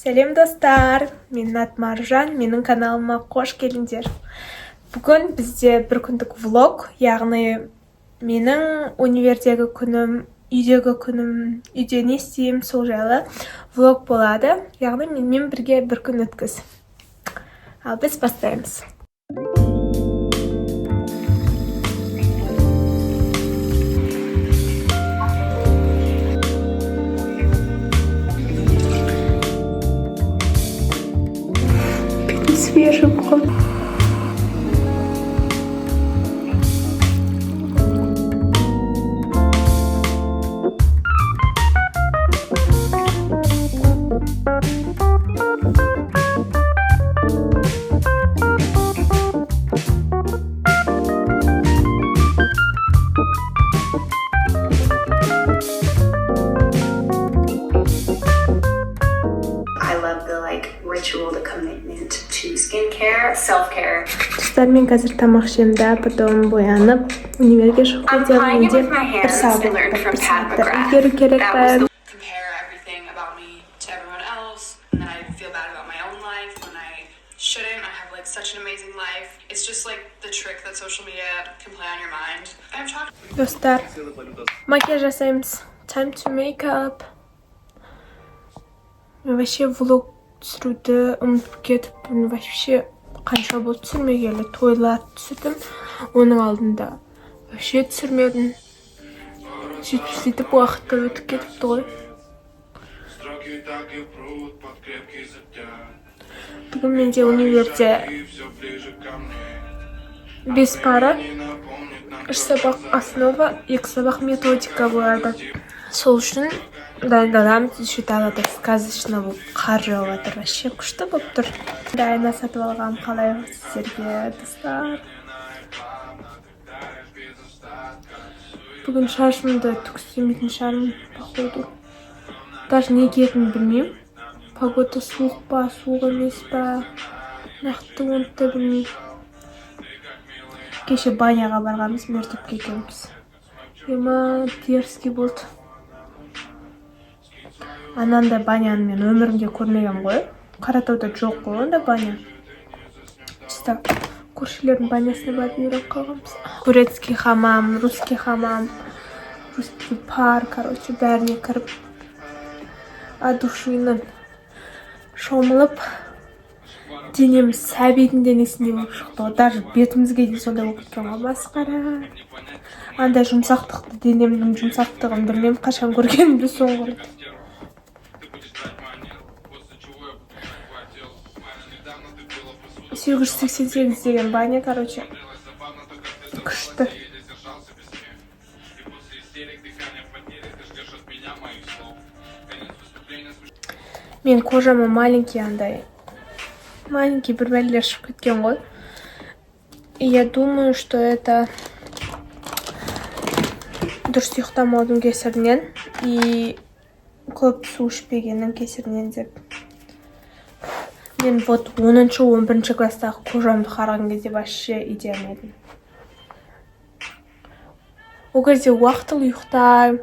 Сәлем достар, менің атым Аружан, менің каналыма қош келдіңдер. Бүгін бізде бір күндік влог, яғни менің универдегі күнім, үйдегі күнім, үйде не істеймін сол жайлы влог болады. Яғни менімен бірге бір күн өткіз. Ал біз бастаймыз. Свежим кот. Ritual, the commitment to skincare, self-care. Мен қазір тамақ ішемді, потом боянып, универге шығып кетемін. Менде бір сағатта үлгеру керек. Compare everything about me to everyone else, and then I feel bad about my own life when I shouldn't. I have like such an amazing life. It's just like the trick that social media can play on your mind. I'm talking. Достар, макияж жасаймыз. Time to make up. Мен вообще влог түсіруді ұмытып кетіппін. Вообще қанша болды түсірмегелі. Тойлар түсірдім. Оның алдында вообще түсірмедім. Сөйтіп уақытта өтіп кетіпті ғой. Бүгін менде универде 5 пара, 3 сабақ основа, 2 сабақ методика болады. Сол үшін дайындаламыз, еще тағы да сказочно болып қар жауып жатыр. Вообще күшті болып тұр. Айна сатып алғам, қалай сіздерге достар. Бүгін шашымды түкістемейтін шығармын, походу. Даже не киетінін білмеймін. Погода суық па, суық емес па, нақты оны да білмеймін. Кеше баняға барғанбыз, мертіп кетеміз. Ема дерзкий болды. Анандай баняны мен өмірімде көрмеген ғой. Қаратауда жоқ қой онда баня. Чисто көршілердің банясына барып үйреніп қалғанбыз. Турецкий хамам, русский хамам, русский пар, короче, бәріне кіріп, душиның шомылып, денеміз сәбидің денесіндей болып шықты. Даже бетімізге де сондай болып кеткен ғой. Масқара. Андай жұмсақтықты, денемнің жұмсақтығын білмеймін, қашан көргенімді соңғы рет. 888 деген баня, короче, күшті. Мен кожама маленький андай, маленький бір бәлелер шығып кеткен ғой. И я думаю, что это дұрыс ұйықтамаудың кесірінен и көп су ішпегеннің кесірінен деп. Мен вот 10-11 класстағы кожамды қараған кезде вообще идеально едім. Ол кезде уақытылы ұйықтаймын.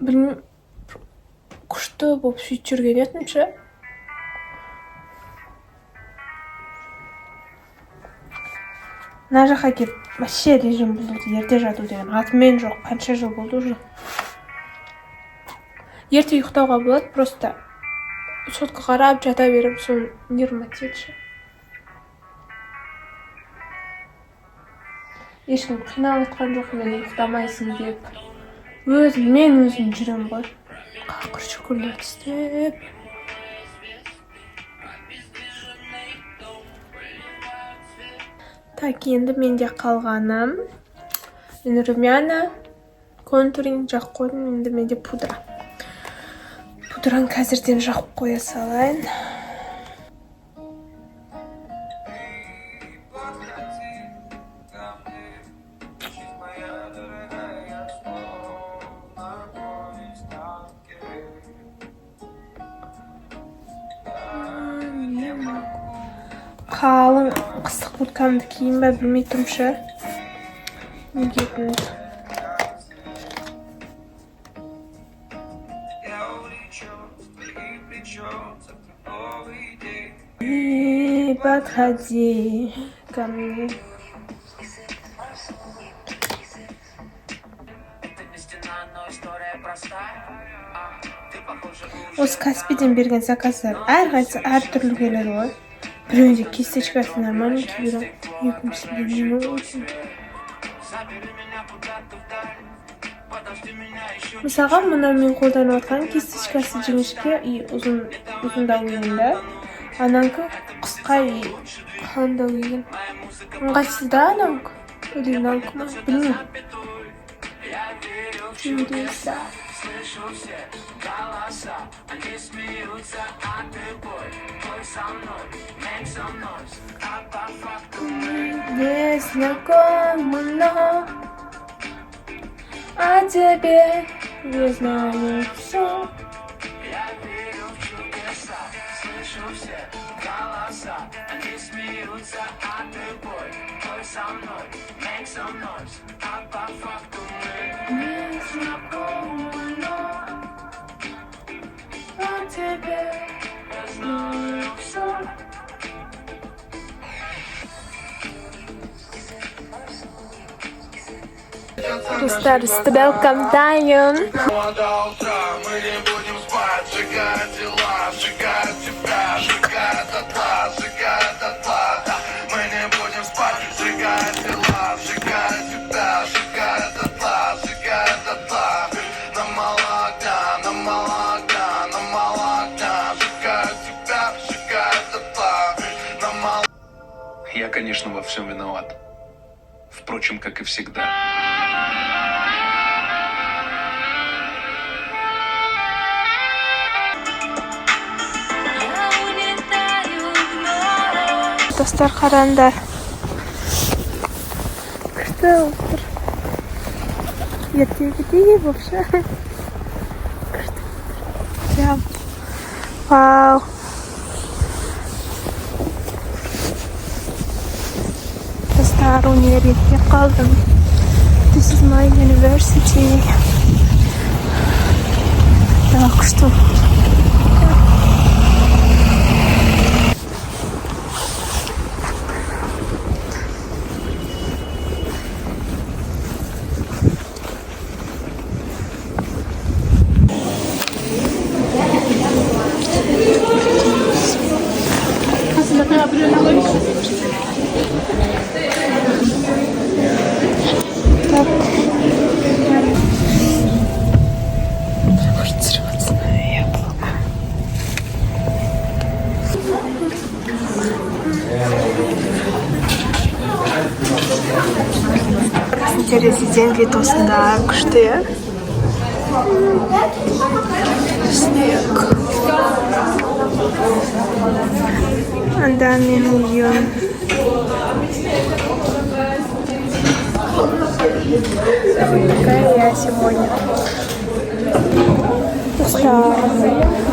Білмеймін, күшті болып сөйтіп жүрген едім ше. Мына жаққа келіп, вообще режим бұзылды. Ерте жату деген атымен жоқ, қанша жыл болды уже. Ерте ұйықтауға болады, просто сотқа қарап жата беріп, соны нервнатетші. Ешкім қиналып отқан жоқ, мен ұйықтамайсың деп. Мен өзім жүрем ғой. Қақыр шүкірлер істеп. Так, енді менде қалғаным. Мен румяна, контуринг жақ қойдым, енді менде пудра. Пудраны қазірден жағып қоя салайын. қалың Qisqa kurtkamni kiyinba bilmay turmushi. Nega bo'ldi? Подходи ко мне. O'z Kaspiydan bergan zakazlar har-qaysi har turli keladi voy. Birinchi kistочкасы нормально kiydim. Ikkinchisi nima uchun? Masalan, buni men qo'llanayotgan kistочкасы jingishga uzun davlenda. Ananki qisqa xon davlen. Qaysida ananki? O'zingdanki bilmayman. Чудеса. Незнакомно, о тебе не знаю все. Я верю в чудеса, слышу все голоса, они смеются, а ты бой, бой со мной, make some noise, а по факту мы незнакомно, о тебе я знаю все. Достар, стрелкам даем. Мы не будем спать, сжигать дела, сжигать тебя, сжигать дотла, сжигать дотла. Мы не будем спать, сжигать дела, сжигать тебя, сжигать дотла, сжигать дотла. На молока, на молока, на молока, сжигать тебя, сжигать дотла. На молока. Я, конечно, во всем виноват. Впрочем, как и всегда. Dostlar qaranglar. Kishda o'tir. Ertagidagi вообще. Kishda. Wow. Dostlar, universitetga qoldim. This is my university. Так что Teresinden videosunda kuştu ya. Снег. Anda men uyuyorum. Какая я сегодня.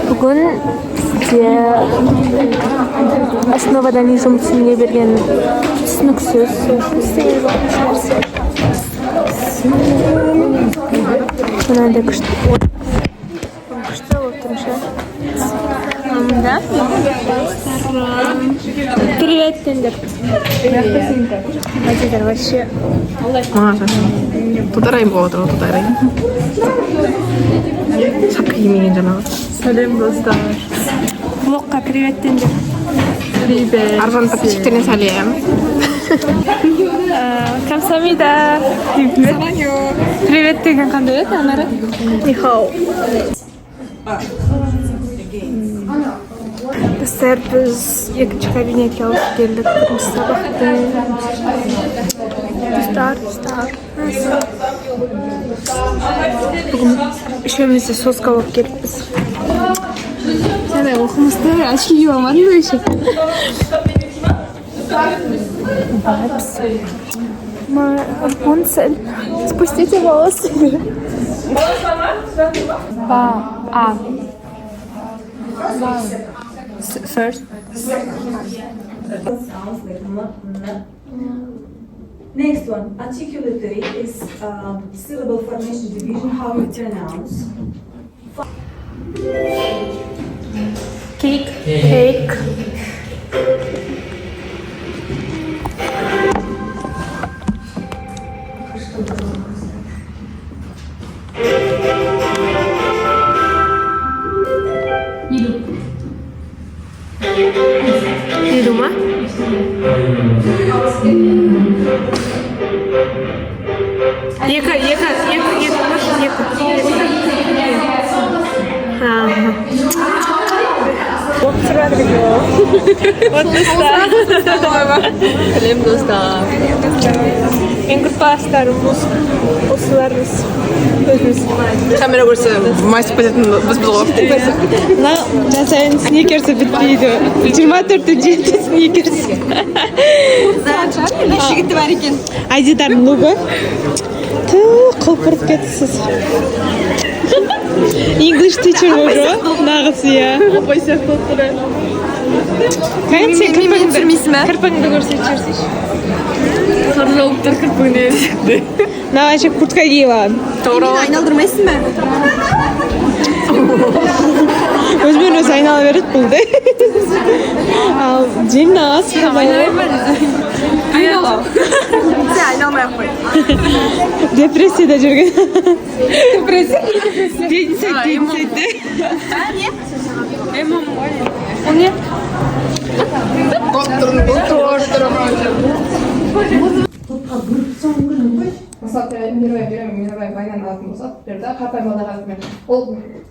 Bugun sizga основадан жұмысымне берген түсініксіз мынандай күшті отырмыша. Да? Привет, Тендер. Мадидар вообще. Тударайым болады ғой, тударайым. Шапка кимеген жаңағы. Сәлем достар. Влогқа привет, Тендер. Привет. Аржан подписчиктеріне сәлем. Камсамида. Привет деген қандай еді, Анара? Нихау. Достар, біз екінші кабинетке алып келдік. Бірінші сабақты. Достар. Бүгін үшеуміз де соска болып келіппіз. Жаңа оқымызды очки алмадың ба еще? Рапунцель, спустите волосы. First. Sounds like n. Next one, articulatory is syllable formation division. How you pronounce? Cake. Cake. Di rumah? Вот достар. Сәлем, достар. Ең құрпастарымыз осыларымыз өзіміз. Камера көрсе, мастер кететін біз ғой. Насайын сникерсі бітпейді. 24-7 сникерс. Жігіті бар екен. Айдидардың лугы. Құлпырып кетсіз. English teacher уже. Нағыз, иә. Апай сияқты отыры. Сен түсірмейсің ме? кірпігіңді көрсетшерсіз. Қарлауып тұр кірпігіне. Навайша куртка кийлан. Айналдырмайсың ма? Өзбен өзі айнала береді бұлды. Ал Дина Айналам. Сен айналмай қой. депрессияда жүрген. Депрессия. Мысалы мировая войнаны алатын болсақ, берді қарапайым балдарға мен ол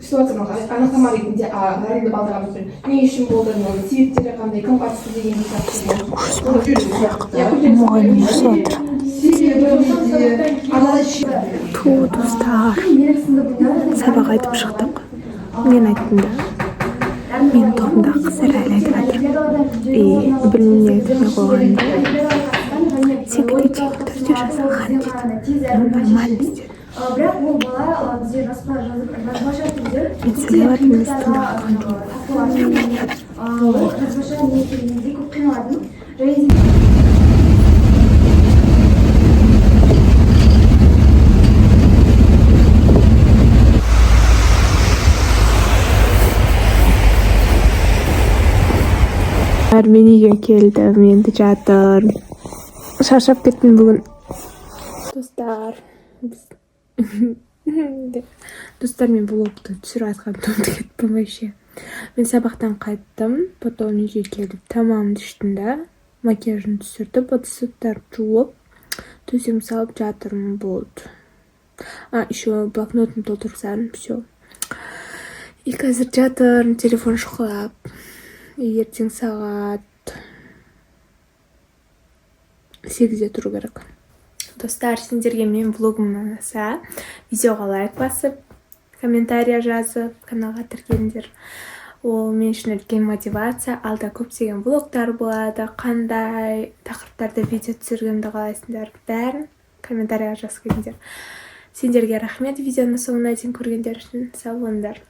ситуацияны анықтама ретінде дарынды балдарға біз не үшін болды, себептері қандай, кім қатысты деген Достар, сабақ айтып шықтық. Мен айттым да. Мен тобымдағы қыздар әлі айтып жатыр. Білмей айтып қойғанымда. Секретарь түрде жасалған дейді. Нормально істеді. Бірақ ол бала бізде жоспар жазып жазбаша түрде Мен сөйлеп жатырмын, тыңдап ол жазбаша не екенінде көп қиналадым. Және мен үйге келдім, енді жатыр. Шаршап кеттім бүгін. Достар, мен блогты түсіріп айтқан тұмды кеттім вообще. Мен сабақтан қайттым, потом үйге келдім. Тамам түштім да, макияжын түсірдім, фотосуттар жуып, төсем салып жатырмын болды. Еще блокнотын толтырсам, все. И қазір жатырмын, телефон шұқылап. Ертең сағат 8-де тұру керек. Достар, сендерге мен влогым ұнаса, видеоға лайк басып, комментария жазып, каналға тіркеліңдер. Ол мен үшін үлкен мотивация. Алда көптеген влогтар болады, қандай тақырыптарда видео түсіргенді қалайсыңдар, бәрін комментарияға жазып кетіңдер. Сендерге рахмет видеоны соңына дейін көргендер үшін. Сау болыңдар.